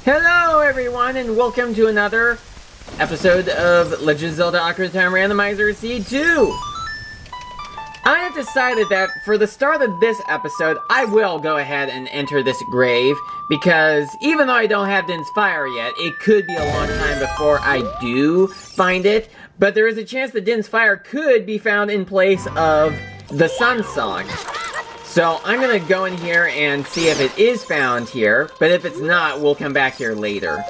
Hello everyone and welcome to another episode of Legend of Zelda Ocarina of Time Randomizer Seed 2! I have decided that for the start of this episode, I will go ahead and enter this grave, because even though I don't have Din's Fire yet, it could be a long time before I do find it, but there is a chance that Din's Fire could be found in place of the Sun Song. So I'm gonna go in here and see if it is found here, but if it's not, we'll come back here later.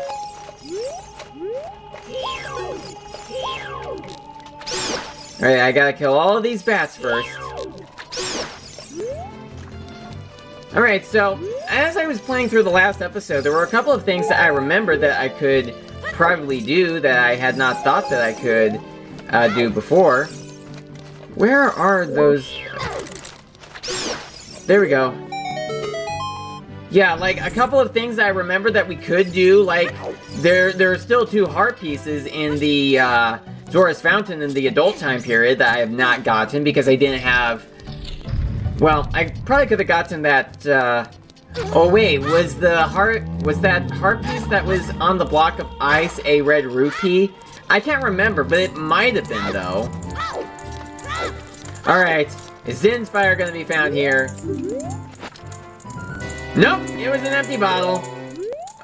Alright, I gotta kill all of these bats first. Alright, so, as I was playing through the last episode, there were a couple of things that I remembered that I could probably do that I had not thought that I could do before. Where are those... There we go. Yeah, like, a couple of things I remember that we could do, like, there are still 2 heart pieces in the, Zora's Fountain in the adult time period that I have not gotten because I didn't have... Well, I probably could have gotten that, Oh wait, was that heart piece that was on the block of ice a red rupee? I can't remember, but it might have been, though. Alright, is Din's Fire gonna be found here? Nope, it was an empty bottle.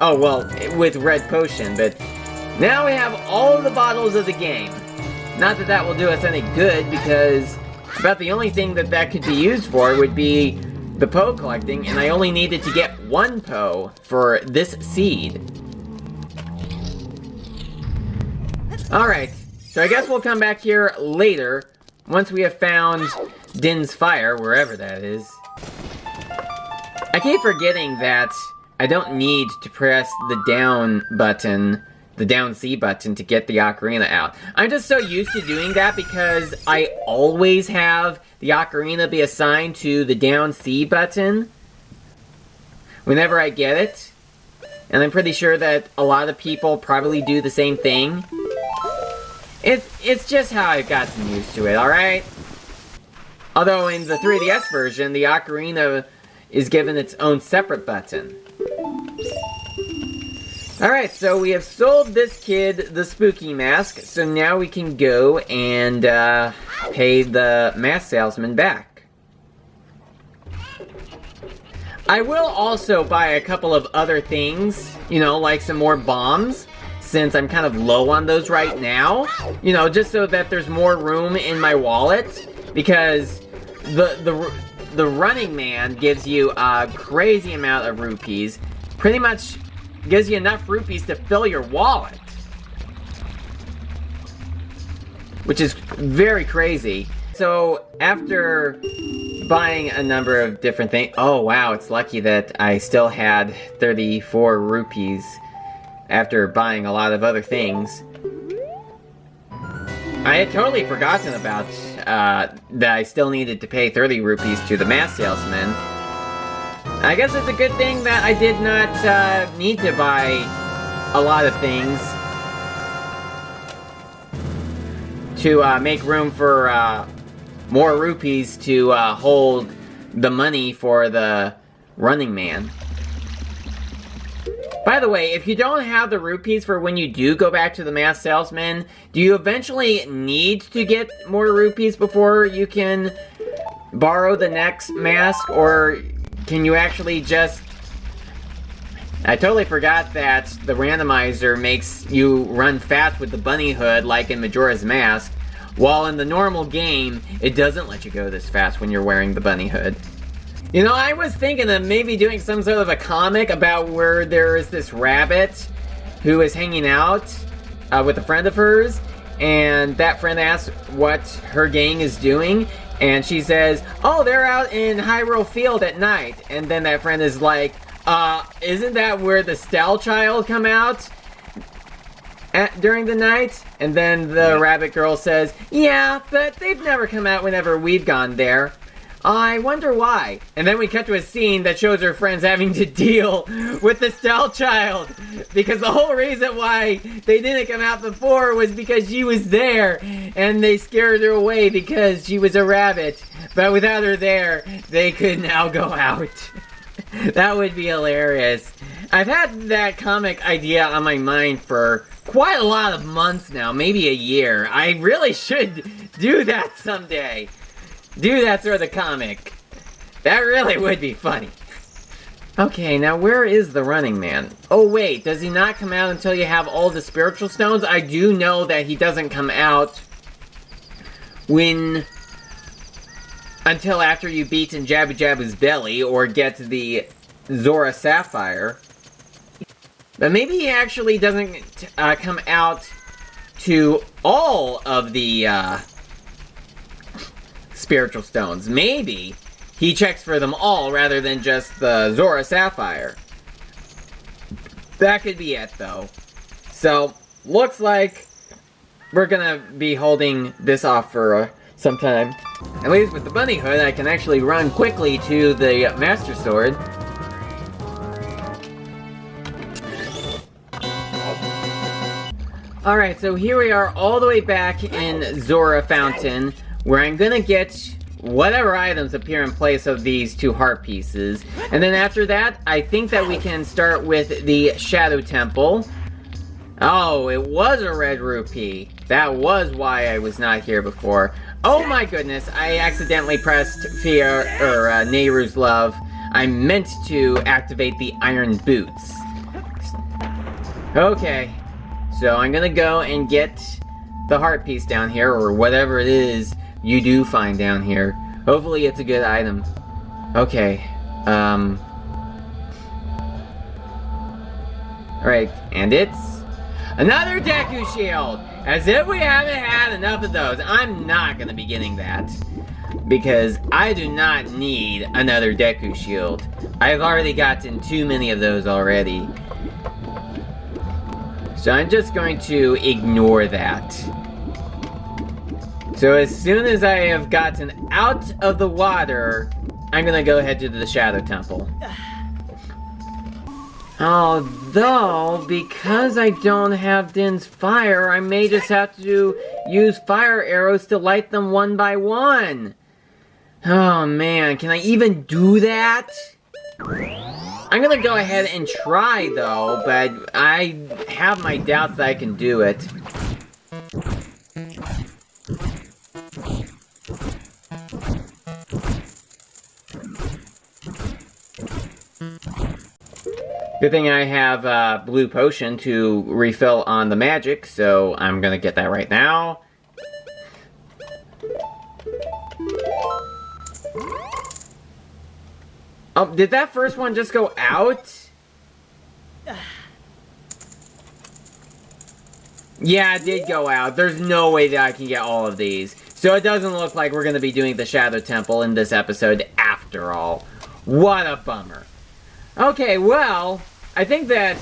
Oh, well, with red potion, but... Now we have all of the bottles of the game. Not that that will do us any good, because about the only thing that could be used for would be the Poe collecting, and I only needed to get 1 Poe for this seed. Alright, so I guess we'll come back here later, once we have found Din's Fire, wherever that is. I keep forgetting that I don't need to press the down button, the down C button, to get the ocarina out. I'm just so used to doing that because I always have the ocarina be assigned to the down C button whenever I get it. And I'm pretty sure that a lot of people probably do the same thing. It's just how I've gotten used to it, alright? Although in the 3DS version, the ocarina is given its own separate button. Alright, so we have sold this kid the spooky mask, so now we can go and pay the mask salesman back. I will also buy a couple of other things, you know, like some more bombs, since I'm kind of low on those right now. You know, just so that there's more room in my wallet, because the Running Man gives you a crazy amount of rupees, pretty much gives you enough rupees to fill your wallet. Which is very crazy. So, after buying a number of different things... Oh, wow, it's lucky that I still had 34 rupees after buying a lot of other things. I had totally forgotten about that I still needed to pay 30 rupees to the mask salesman. I guess it's a good thing that I did not need to buy a lot of things to make room for more rupees to hold the money for the Running Man. By the way, if you don't have the rupees for when you do go back to the mask salesman, do you eventually need to get more rupees before you can borrow the next mask, or can you actually just... I totally forgot that the randomizer makes you run fast with the bunny hood like in Majora's Mask, while in the normal game, it doesn't let you go this fast when you're wearing the bunny hood. You know, I was thinking of maybe doing some sort of a comic about where there is this rabbit who is hanging out with a friend of hers, and that friend asks what her gang is doing, and she says, oh, they're out in Hyrule Field at night. And then that friend is like, isn't that where the Stell Child come out during the night? And then the rabbit girl says, yeah, but they've never come out whenever we've gone there. I wonder why. And then we cut to a scene that shows her friends having to deal with the Stell Child. Because the whole reason why they didn't come out before was because she was there. And they scared her away because she was a rabbit. But without her there, they could now go out. That would be hilarious. I've had that comic idea on my mind for quite a lot of months now, maybe a year. I really should do that someday. Do that sort of comic. That really would be funny. Okay, now where is the Running Man? Oh wait, does he not come out until you have all the spiritual stones? I do know that he doesn't come out until after you beat Jabu Jabu's belly or get the Zora Sapphire. But maybe he actually doesn't come out to all of the spiritual stones. Maybe he checks for them all rather than just the Zora Sapphire. That could be it, though. So, looks like we're gonna be holding this off for some time. At least with the bunny hood, I can actually run quickly to the Master Sword. Alright, so here we are all the way back in Zora Fountain, where I'm gonna get whatever items appear in place of these two heart pieces. And then after that, I think that we can start with the Shadow Temple. Oh, it was a red rupee. That was why I was not here before. Oh my goodness, I accidentally pressed Nehru's Love. I meant to activate the Iron Boots. Okay, so I'm gonna go and get the heart piece down here, or whatever it is you do find down here. Hopefully it's a good item. Okay, alright, and it's another Deku Shield! As if we haven't had enough of those. I'm not gonna be getting that, because I do not need another Deku Shield. I've already gotten too many of those already. So I'm just going to ignore that. So as soon as I have gotten out of the water, I'm gonna go ahead to the Shadow Temple. Although, because I don't have Din's fire, I may just have to use fire arrows to light them one by one. Oh man, can I even do that? I'm gonna go ahead and try though, but I have my doubts that I can do it. Good thing I have a blue potion to refill on the magic, so I'm gonna get that right now. Oh, did that first one just go out? Yeah, it did go out. There's no way that I can get all of these. So it doesn't look like we're gonna be doing the Shadow Temple in this episode after all. What a bummer. Okay, well, I think that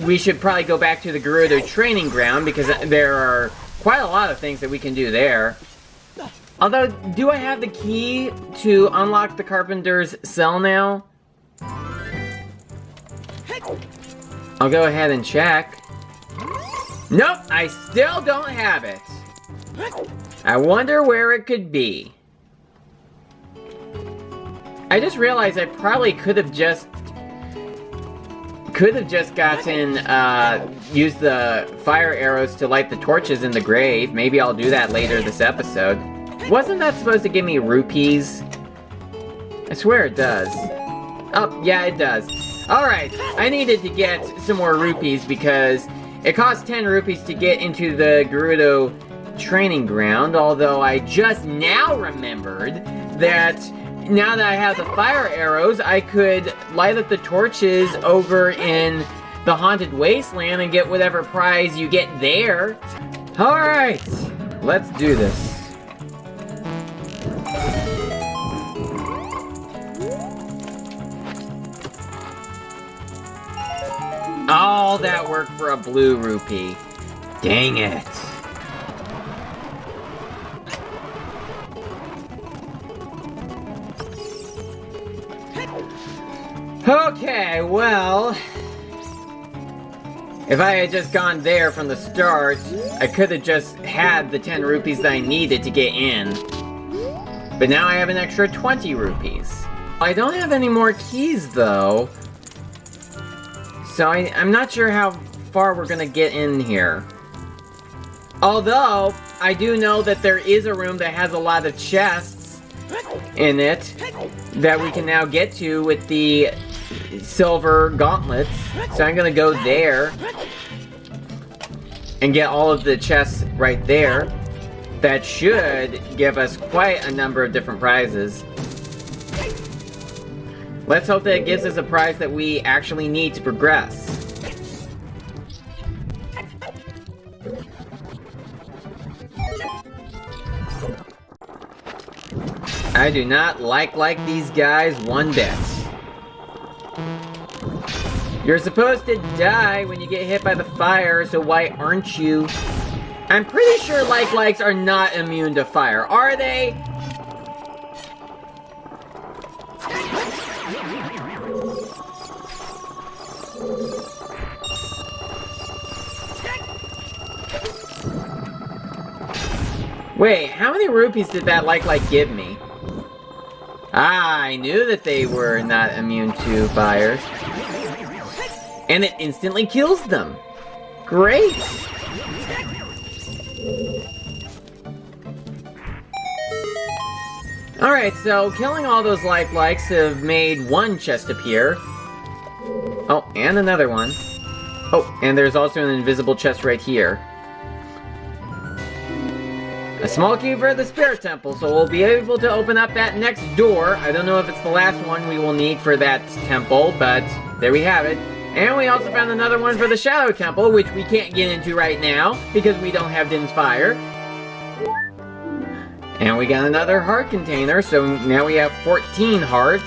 we should probably go back to the Gerudo training ground, because there are quite a lot of things that we can do there. Although, do I have the key to unlock the Carpenter's cell now? I'll go ahead and check. Nope, I still don't have it. I wonder where it could be. I just realized I probably could have just gotten, used the fire arrows to light the torches in the grave. Maybe I'll do that later this episode. Wasn't that supposed to give me rupees? I swear it does. Oh, yeah, it does. Alright, I needed to get some more rupees because it costs 10 rupees to get into the Gerudo training ground, although I just now remembered that now that I have the fire arrows, I could light up the torches over in the Haunted Wasteland and get whatever prize you get there. Alright, let's do this. All that work for a blue rupee. Dang it. Okay, well, if I had just gone there from the start, I could have just had the 10 rupees that I needed to get in. But now I have an extra 20 rupees. I don't have any more keys, though. So I'm not sure how far we're gonna get in here. Although, I do know that there is a room that has a lot of chests in it that we can now get to with the silver gauntlets. So I'm gonna go there and get all of the chests right there. That should give us quite a number of different prizes. Let's hope that it gives us a prize that we actually need to progress. I do not like these guys one bit. You're supposed to die when you get hit by the fire, so why aren't you? I'm pretty sure likes are not immune to fire, are they? Wait, how many rupees did that like give me? Ah, I knew that they were not immune to fires. And it instantly kills them. Great! Alright, so killing all those likes have made one chest appear. Oh, and another one. Oh, and there's also an invisible chest right here. A small key for the Spirit Temple, so we'll be able to open up that next door. I don't know if it's the last one we will need for that temple, but there we have it. And we also found another one for the Shadow Temple, which we can't get into right now, because we don't have Din's Fire. And we got another heart container, so now we have 14 hearts.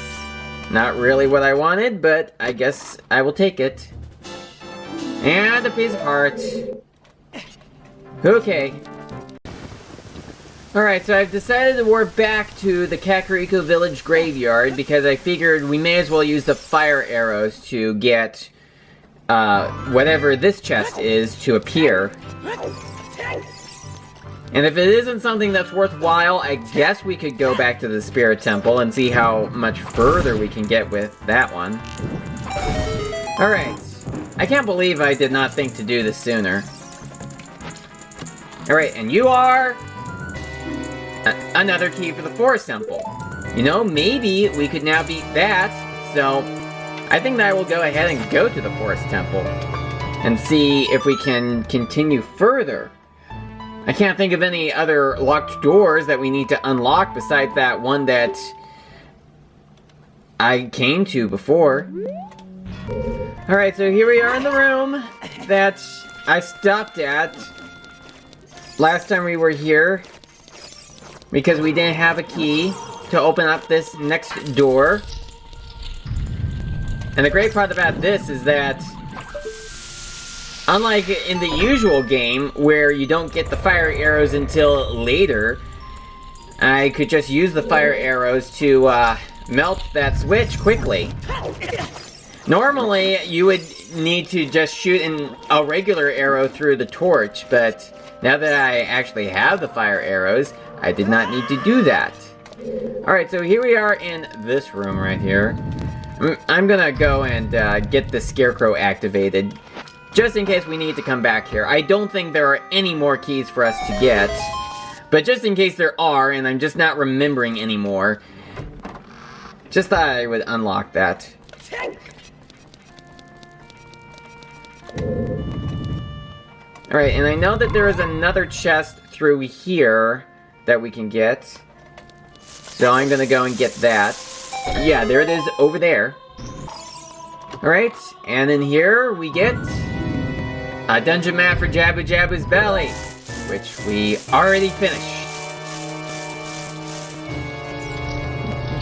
Not really what I wanted, but I guess I will take it. And a piece of heart. Okay. Alright, so I've decided to warp back to the Kakariko Village graveyard because I figured we may as well use the fire arrows to get whatever this chest is to appear. And if it isn't something that's worthwhile, I guess we could go back to the Spirit Temple and see how much further we can get with that one. Alright. I can't believe I did not think to do this sooner. Alright, and you are... another key for the Forest Temple. You know, maybe we could now beat that, so I think that I will go ahead and go to the Forest Temple and see if we can continue further. I can't think of any other locked doors that we need to unlock besides that one that I came to before. Alright, so here we are in the room that I stopped at last time we were here, because we didn't have a key to open up this next door. And the great part about this is that, unlike in the usual game, where you don't get the fire arrows until later, I could just use the fire arrows to melt that switch quickly. Normally, you would need to just shoot a regular arrow through the torch, but now that I actually have the fire arrows, I did not need to do that. Alright, so here we are in this room right here. I'm gonna go and get the Scarecrow activated, just in case we need to come back here. I don't think there are any more keys for us to get, but just in case there are, and I'm just not remembering anymore, just thought I would unlock that. Alright, and I know that there is another chest through here that we can get. So I'm gonna go and get that. Yeah, there it is over there. Alright, and in here we get a dungeon map for Jabu Jabu's belly, which we already finished.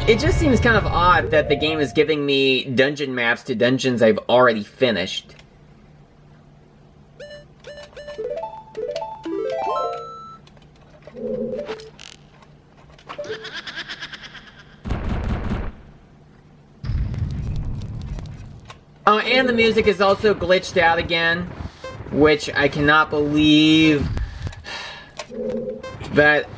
It just seems kind of odd that the game is giving me dungeon maps to dungeons I've already finished. Oh, and the music is also glitched out again, which I cannot believe. But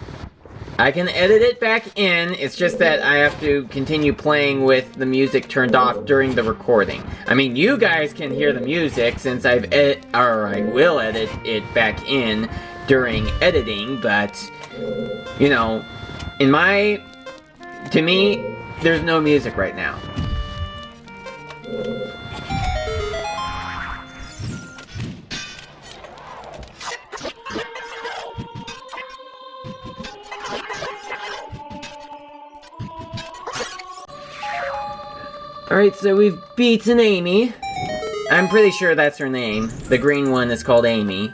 I can edit it back in, it's just that I have to continue playing with the music turned off during the recording. I mean, you guys can hear the music since I will edit it back in during editing, but, you know, to me, there's no music right now. Alright, so we've beaten Amy. I'm pretty sure that's her name. The green one is called Amy.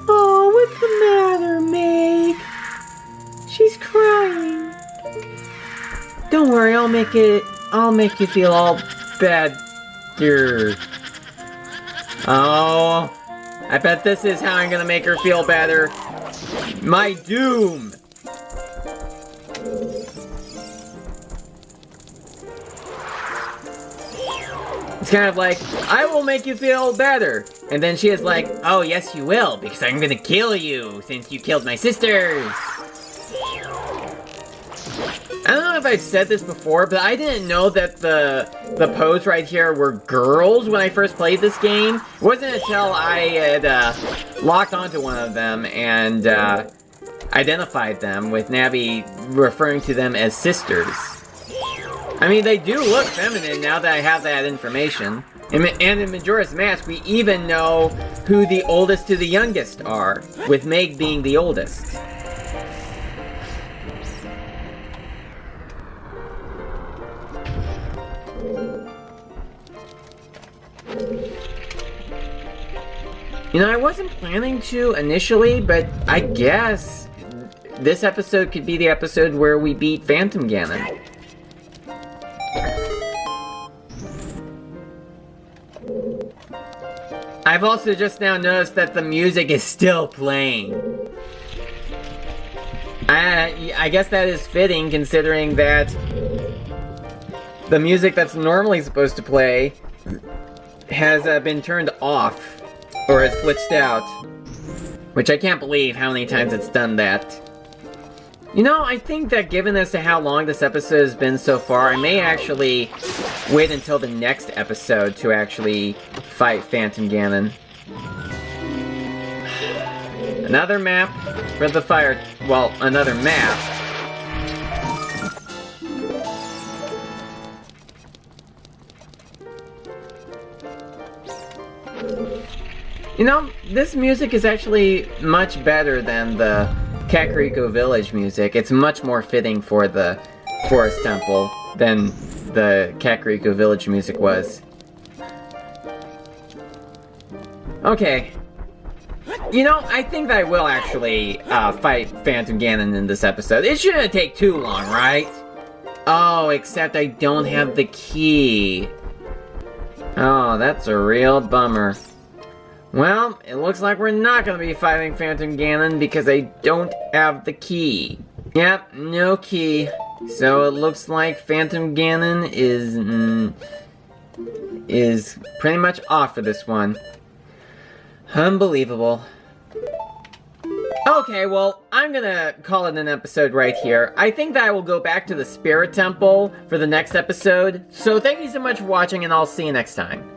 Oh, what's the matter, Meg? She's crying. Don't worry, I'll make you feel all better. Oh, I bet this is how I'm gonna make her feel better. My doom! It's kind of like, I will make you feel better. And then she is like, oh yes you will, because I'm gonna kill you, since you killed my sisters. I don't know if I've said this before, but I didn't know that the pose right here were girls when I first played this game. It wasn't until I had locked onto one of them and identified them, with Navi referring to them as sisters. I mean, they do look feminine now that I have that information. And in Majora's Mask, we even know who the oldest to the youngest are, with Meg being the oldest. You know, I wasn't planning to initially, but I guess this episode could be the episode where we beat Phantom Ganon. I've also just now noticed that the music is still playing. I guess that is fitting, considering that the music that's normally supposed to play has been turned off. Or is glitched out. Which I can't believe how many times it's done that. You know, I think that given as to how long this episode has been so far, I may actually wait until the next episode to actually fight Phantom Ganon. Another map for the fire... well, another map. You know, this music is actually much better than the Kakariko Village music. It's much more fitting for the Forest Temple than the Kakariko Village music was. Okay. You know, I think that I will actually fight Phantom Ganon in this episode. It shouldn't take too long, right? Oh, except I don't have the key. Oh, that's a real bummer. Well, it looks like we're not going to be fighting Phantom Ganon because I don't have the key. Yep, no key. So it looks like Phantom Ganon is pretty much off for this one. Unbelievable. Okay, well, I'm gonna call it an episode right here. I think that I will go back to the Spirit Temple for the next episode. So thank you so much for watching, and I'll see you next time.